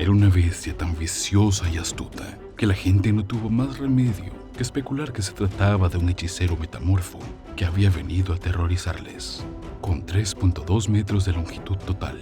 Era una bestia tan viciosa y astuta que la gente no tuvo más remedio que especular que se trataba de un hechicero metamorfo que había venido a aterrorizarles. Con 3.2 metros de longitud total,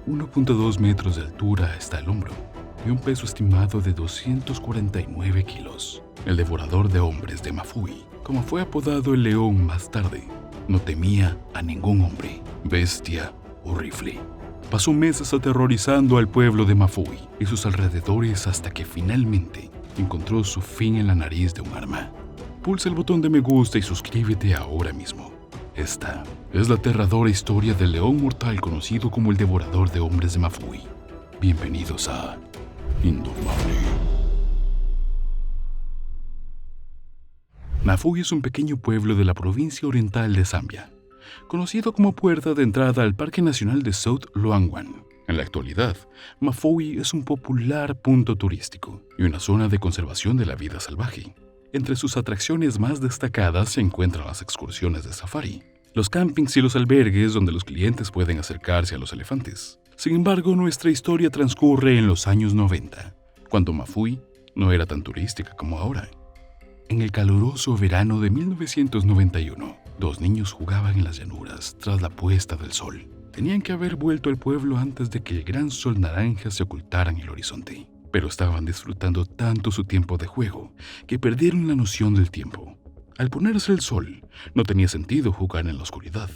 1.2 metros de altura hasta el hombro y un peso estimado de 249 kilos, el devorador de hombres de Mafui, como fue apodado el león más tarde, no temía a ningún hombre, bestia o rifle. Pasó meses aterrorizando al pueblo de Mafui y sus alrededores hasta que finalmente encontró su fin en la nariz de un arma. Pulsa el botón de me gusta y suscríbete ahora mismo. Esta es la aterradora historia del león mortal conocido como el devorador de hombres de Mafui. Bienvenidos a Indomable. Mafui es un pequeño pueblo de la provincia oriental de Zambia, conocido como puerta de entrada al Parque Nacional de South Luangwa. En la actualidad, Mafui es un popular punto turístico y una zona de conservación de la vida salvaje. Entre sus atracciones más destacadas se encuentran las excursiones de safari, los campings y los albergues donde los clientes pueden acercarse a los elefantes. Sin embargo, nuestra historia transcurre en los años 90, cuando Mafui no era tan turística como ahora. En el caluroso verano de 1991, dos niños jugaban en las llanuras tras la puesta del sol. Tenían que haber vuelto al pueblo antes de que el gran sol naranja se ocultara en el horizonte, pero estaban disfrutando tanto su tiempo de juego que perdieron la noción del tiempo. Al ponerse el sol, no tenía sentido jugar en la oscuridad,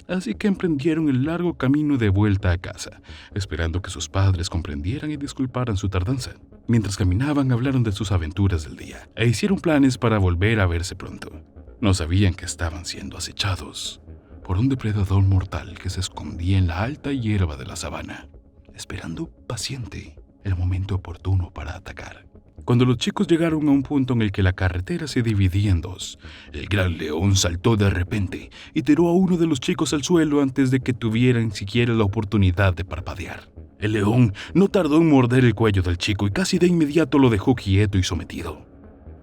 así que emprendieron el largo camino de vuelta a casa, esperando que sus padres comprendieran y disculparan su tardanza. Mientras caminaban, hablaron de sus aventuras del día e hicieron planes para volver a verse pronto. No sabían que estaban siendo acechados por un depredador mortal que se escondía en la alta hierba de la sabana, esperando paciente el momento oportuno para atacar. Cuando los chicos llegaron a un punto en el que la carretera se dividía en dos, el gran león saltó de repente y tiró a uno de los chicos al suelo antes de que tuvieran siquiera la oportunidad de parpadear. El león no tardó en morder el cuello del chico y casi de inmediato lo dejó quieto y sometido.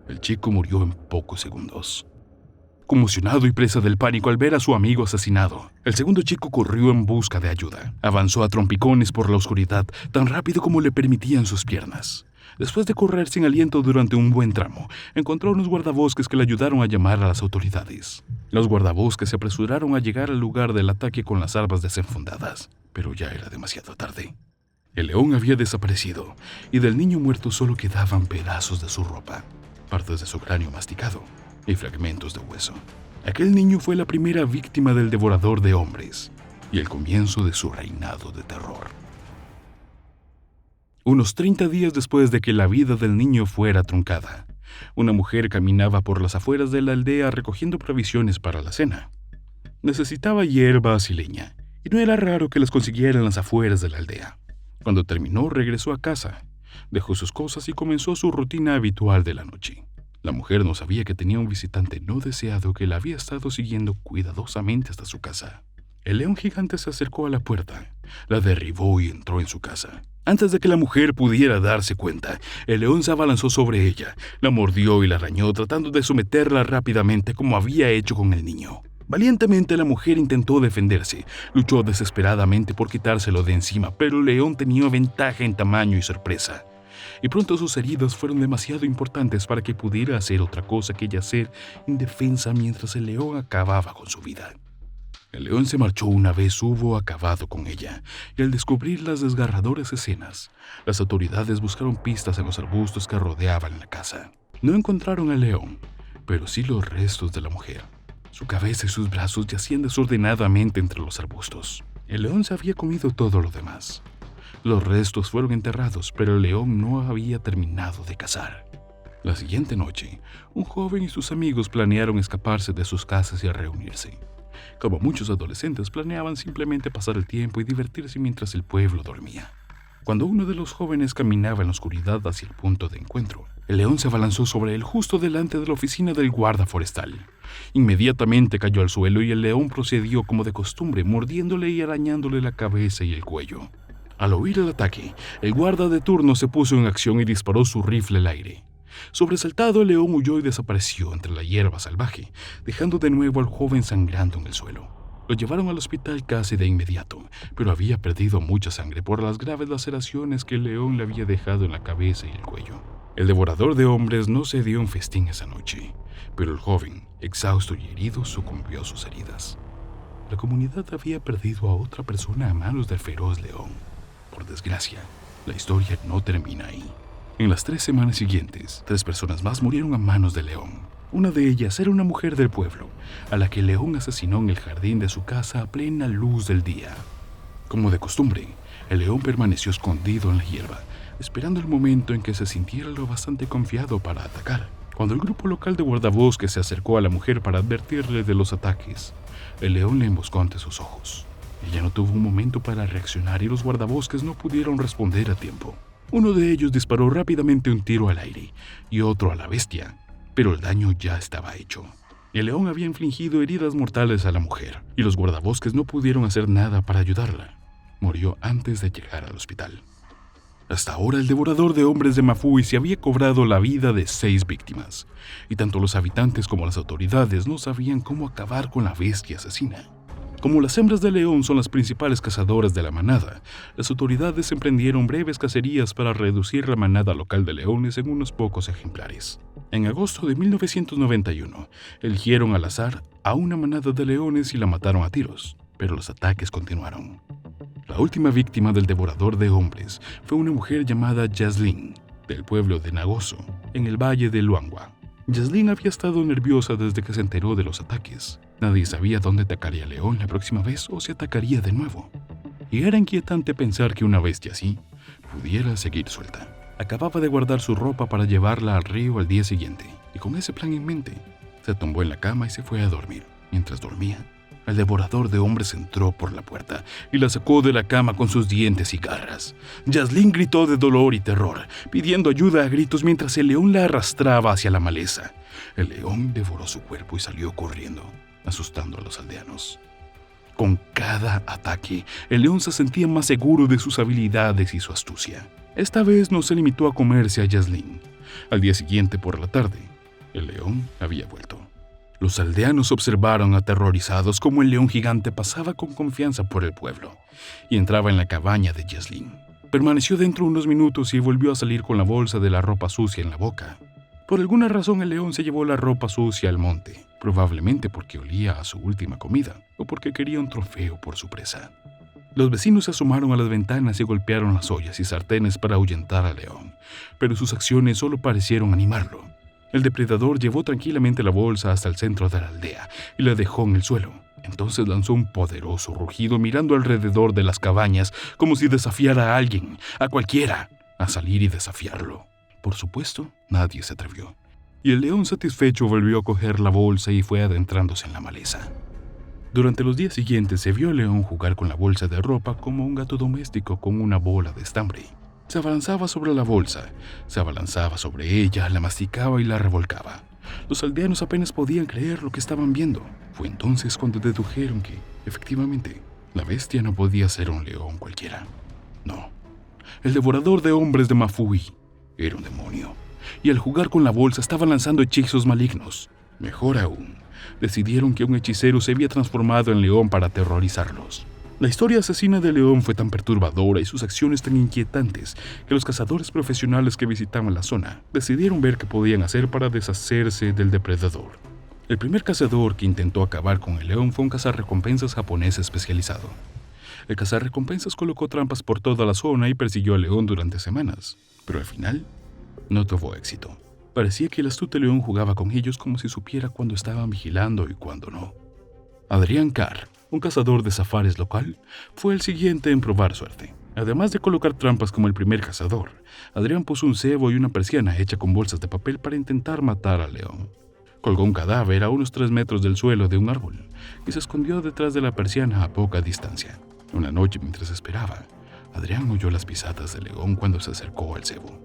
El chico murió en pocos segundos. Conmocionado y presa del pánico al ver a su amigo asesinado, el segundo chico corrió en busca de ayuda. Avanzó a trompicones por la oscuridad tan rápido como le permitían sus piernas. Después de correr sin aliento durante un buen tramo, encontró unos guardabosques que le ayudaron a llamar a las autoridades. Los guardabosques se apresuraron a llegar al lugar del ataque con las armas desenfundadas, pero ya era demasiado tarde. El león había desaparecido y del niño muerto solo quedaban pedazos de su ropa, partes de su cráneo masticado y fragmentos de hueso. Aquel niño fue la primera víctima del devorador de hombres y el comienzo de su reinado de terror. Unos 30 días después de que la vida del niño fuera truncada, una mujer caminaba por las afueras de la aldea recogiendo provisiones para la cena. Necesitaba hierbas y leña, y no era raro que las consiguiera en las afueras de la aldea. Cuando terminó, regresó a casa, dejó sus cosas y comenzó su rutina habitual de la noche. La mujer no sabía que tenía un visitante no deseado que la había estado siguiendo cuidadosamente hasta su casa. El león gigante se acercó a la puerta, la derribó y entró en su casa. Antes de que la mujer pudiera darse cuenta, el león se abalanzó sobre ella, la mordió y la arañó tratando de someterla rápidamente como había hecho con el niño. Valientemente la mujer intentó defenderse, luchó desesperadamente por quitárselo de encima, pero el león tenía ventaja en tamaño y sorpresa. Y pronto sus heridas fueron demasiado importantes para que pudiera hacer otra cosa que yacer indefensa mientras el león acababa con su vida. El león se marchó una vez hubo acabado con ella, y al descubrir las desgarradoras escenas, las autoridades buscaron pistas en los arbustos que rodeaban la casa. No encontraron al león, pero sí los restos de la mujer. Su cabeza y sus brazos yacían desordenadamente entre los arbustos. El león se había comido todo lo demás. Los restos fueron enterrados, pero el león no había terminado de cazar. La siguiente noche, un joven y sus amigos planearon escaparse de sus casas y reunirse. Como muchos adolescentes, planeaban simplemente pasar el tiempo y divertirse mientras el pueblo dormía. Cuando uno de los jóvenes caminaba en la oscuridad hacia el punto de encuentro, el león se abalanzó sobre él justo delante de la oficina del guarda forestal. Inmediatamente cayó al suelo y el león procedió como de costumbre, mordiéndole y arañándole la cabeza y el cuello. Al oír el ataque, el guarda de turno se puso en acción y disparó su rifle al aire. Sobresaltado, el león huyó y desapareció entre la hierba salvaje, dejando de nuevo al joven sangrando en el suelo. Lo llevaron al hospital casi de inmediato, pero había perdido mucha sangre por las graves laceraciones que el león le había dejado en la cabeza y el cuello. El devorador de hombres no se dio un festín esa noche, pero el joven, exhausto y herido, sucumbió a sus heridas. La comunidad había perdido a otra persona a manos del feroz león. Por desgracia, la historia no termina ahí. En las 3 semanas siguientes, 3 personas más murieron a manos del león. Una de ellas era una mujer del pueblo, a la que el león asesinó en el jardín de su casa a plena luz del día. Como de costumbre, el león permaneció escondido en la hierba, esperando el momento en que se sintiera lo bastante confiado para atacar. Cuando el grupo local de guardabosques se acercó a la mujer para advertirle de los ataques, el león le emboscó ante sus ojos. Ella no tuvo un momento para reaccionar y los guardabosques no pudieron responder a tiempo. Uno de ellos disparó rápidamente un tiro al aire y otro a la bestia, pero el daño ya estaba hecho. El león había infligido heridas mortales a la mujer y los guardabosques no pudieron hacer nada para ayudarla. Murió antes de llegar al hospital. Hasta ahora el devorador de hombres de Mafui se había cobrado la vida de 6 víctimas, y tanto los habitantes como las autoridades no sabían cómo acabar con la bestia asesina. Como las hembras de león son las principales cazadoras de la manada, las autoridades emprendieron breves cacerías para reducir la manada local de leones en unos pocos ejemplares. En agosto de 1991, eligieron al azar a una manada de leones y la mataron a tiros, pero los ataques continuaron. La última víctima del devorador de hombres fue una mujer llamada Yaslin, del pueblo de Nagoso, en el valle de Luangwa. Yaslin había estado nerviosa desde que se enteró de los ataques. Nadie sabía dónde atacaría el león la próxima vez o si atacaría de nuevo. Y era inquietante pensar que una bestia así pudiera seguir suelta. Acababa de guardar su ropa para llevarla al río al día siguiente, y con ese plan en mente, se tumbó en la cama y se fue a dormir. Mientras dormía, el devorador de hombres entró por la puerta y la sacó de la cama con sus dientes y garras. Yaslin gritó de dolor y terror, pidiendo ayuda a gritos mientras el león la arrastraba hacia la maleza. El león devoró su cuerpo y salió corriendo, asustando a los aldeanos. Con cada ataque, el león se sentía más seguro de sus habilidades y su astucia. Esta vez no se limitó a comerse a Yaslin. Al día siguiente por la tarde, el león había vuelto. Los aldeanos observaron aterrorizados cómo el león gigante pasaba con confianza por el pueblo y entraba en la cabaña de Yaslin. Permaneció dentro unos minutos y volvió a salir con la bolsa de la ropa sucia en la boca. Por alguna razón el león se llevó la ropa sucia al monte, probablemente porque olía a su última comida o porque quería un trofeo por su presa. Los vecinos se asomaron a las ventanas y golpearon las ollas y sartenes para ahuyentar al león, pero sus acciones solo parecieron animarlo. El depredador llevó tranquilamente la bolsa hasta el centro de la aldea y la dejó en el suelo. Entonces lanzó un poderoso rugido mirando alrededor de las cabañas como si desafiara a alguien, a cualquiera, a salir y desafiarlo. Por supuesto, nadie se atrevió. Y el león satisfecho volvió a coger la bolsa y fue adentrándose en la maleza. Durante los días siguientes se vio al león jugar con la bolsa de ropa como un gato doméstico con una bola de estambre. Se abalanzaba sobre la bolsa, se abalanzaba sobre ella, la masticaba y la revolcaba. Los aldeanos apenas podían creer lo que estaban viendo. Fue entonces cuando dedujeron que, efectivamente, la bestia no podía ser un león cualquiera. No, el devorador de hombres de Mafui era un demonio, y al jugar con la bolsa estaba lanzando hechizos malignos. Mejor aún, decidieron que un hechicero se había transformado en león para aterrorizarlos. La historia asesina de león fue tan perturbadora y sus acciones tan inquietantes que los cazadores profesionales que visitaban la zona decidieron ver qué podían hacer para deshacerse del depredador. El primer cazador que intentó acabar con el león fue un cazarrecompensas japonés especializado. El cazarrecompensas colocó trampas por toda la zona y persiguió al león durante semanas, pero al final no tuvo éxito. Parecía que el astuto león jugaba con ellos como si supiera cuándo estaban vigilando y cuándo no. Adrián Carr, un cazador de safaris local, fue el siguiente en probar suerte. Además de colocar trampas como el primer cazador, Adrián puso un cebo y una persiana hecha con bolsas de papel para intentar matar al león. Colgó un cadáver a unos 3 metros del suelo de un árbol y se escondió detrás de la persiana a poca distancia. Una noche, mientras esperaba, Adrián oyó las pisadas del león cuando se acercó al cebo.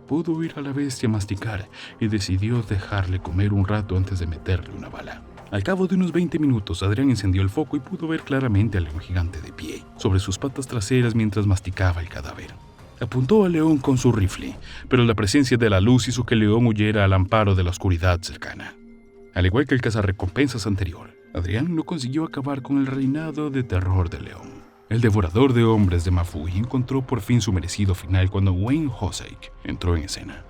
Pudo oír a la bestia masticar y decidió dejarle comer un rato antes de meterle una bala. Al cabo de unos 20 minutos, Adrián encendió el foco y pudo ver claramente al león gigante de pie, sobre sus patas traseras mientras masticaba el cadáver. Apuntó al león con su rifle, pero la presencia de la luz hizo que el león huyera al amparo de la oscuridad cercana. Al igual que el cazarrecompensas anterior, Adrián no consiguió acabar con el reinado de terror del león. El devorador de hombres de Mafuhi encontró por fin su merecido final cuando Wayne Hossack entró en escena.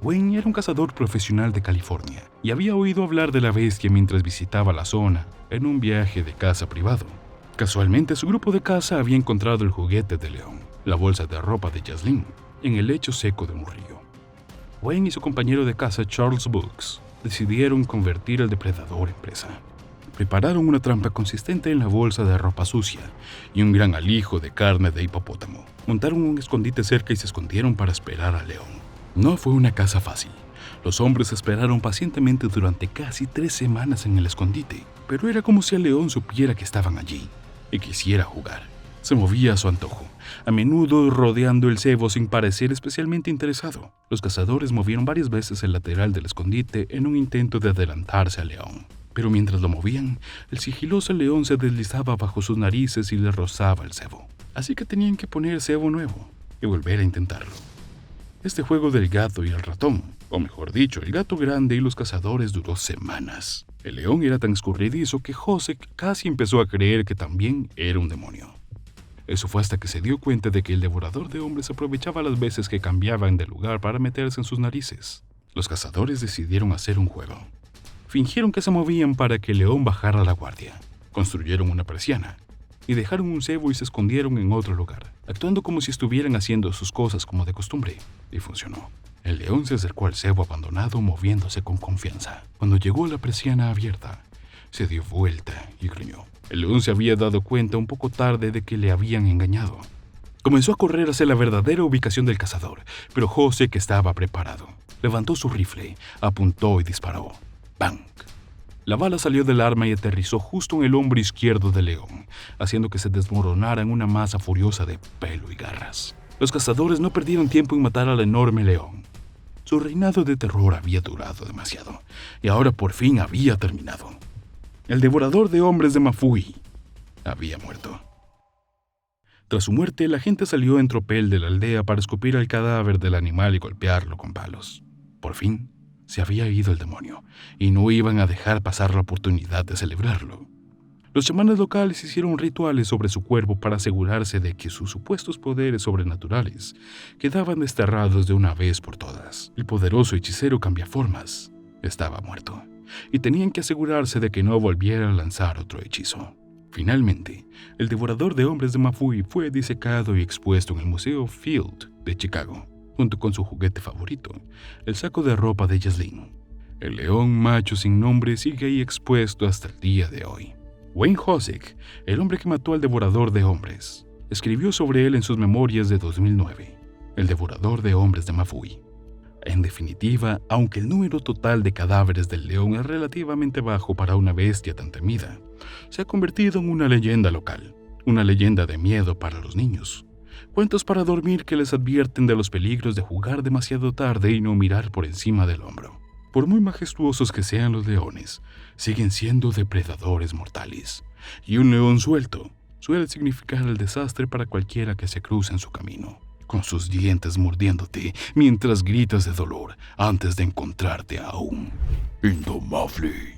Wayne era un cazador profesional de California y había oído hablar de la bestia mientras visitaba la zona en un viaje de caza privado. Casualmente, su grupo de caza había encontrado el juguete de león, la bolsa de ropa de Jaslyn, en el lecho seco de un río. Wayne y su compañero de caza Charles Brooks decidieron convertir al depredador en presa. Prepararon una trampa consistente en la bolsa de ropa sucia y un gran alijo de carne de hipopótamo. Montaron un escondite cerca y se escondieron para esperar al león. No fue una caza fácil. Los hombres esperaron pacientemente durante casi 3 semanas en el escondite, pero era como si el león supiera que estaban allí y quisiera jugar. Se movía a su antojo, a menudo rodeando el cebo sin parecer especialmente interesado. Los cazadores movieron varias veces el lateral del escondite en un intento de adelantarse al león. Pero mientras lo movían, el sigiloso león se deslizaba bajo sus narices y le rozaba el cebo. Así que tenían que poner cebo nuevo y volver a intentarlo. Este juego del gato y el ratón, o mejor dicho, el gato grande y los cazadores, duró semanas. El león era tan escurridizo que Hossack casi empezó a creer que también era un demonio. Eso fue hasta que se dio cuenta de que el devorador de hombres aprovechaba las veces que cambiaban de lugar para meterse en sus narices. Los cazadores decidieron hacer un juego. Fingieron que se movían para que el león bajara la guardia. Construyeron una persiana y dejaron un cebo y se escondieron en otro lugar, actuando como si estuvieran haciendo sus cosas como de costumbre. Y funcionó. El león se acercó al cebo abandonado moviéndose con confianza. Cuando llegó a la persiana abierta, se dio vuelta y gruñó. El león se había dado cuenta un poco tarde de que le habían engañado. Comenzó a correr hacia la verdadera ubicación del cazador, pero Hossack estaba preparado. Levantó su rifle, apuntó y disparó. ¡Bang! La bala salió del arma y aterrizó justo en el hombro izquierdo del león, haciendo que se desmoronara en una masa furiosa de pelo y garras. Los cazadores no perdieron tiempo en matar al enorme león. Su reinado de terror había durado demasiado, y ahora por fin había terminado. El devorador de hombres de Mafuhi había muerto. Tras su muerte, la gente salió en tropel de la aldea para escupir al cadáver del animal y golpearlo con palos. Por fin, se había ido el demonio, y no iban a dejar pasar la oportunidad de celebrarlo. Los chamanes locales hicieron rituales sobre su cuerpo para asegurarse de que sus supuestos poderes sobrenaturales quedaban desterrados de una vez por todas. El poderoso hechicero Cambiaformas estaba muerto, y tenían que asegurarse de que no volviera a lanzar otro hechizo. Finalmente, el devorador de hombres de Mafuhi fue disecado y expuesto en el Museo Field de Chicago, junto con su juguete favorito, el saco de ropa de Jaslyn. El león macho sin nombre sigue ahí expuesto hasta el día de hoy. Wayne Hossack, el hombre que mató al devorador de hombres, escribió sobre él en sus memorias de 2009, El devorador de hombres de Mafuhi. En definitiva, aunque el número total de cadáveres del león es relativamente bajo para una bestia tan temida, se ha convertido en una leyenda local, una leyenda de miedo para los niños. Cuentos para dormir que les advierten de los peligros de jugar demasiado tarde y no mirar por encima del hombro. Por muy majestuosos que sean los leones, siguen siendo depredadores mortales, y un león suelto suele significar el desastre para cualquiera que se cruce en su camino, con sus dientes mordiéndote mientras gritas de dolor antes de encontrarte a un indomable.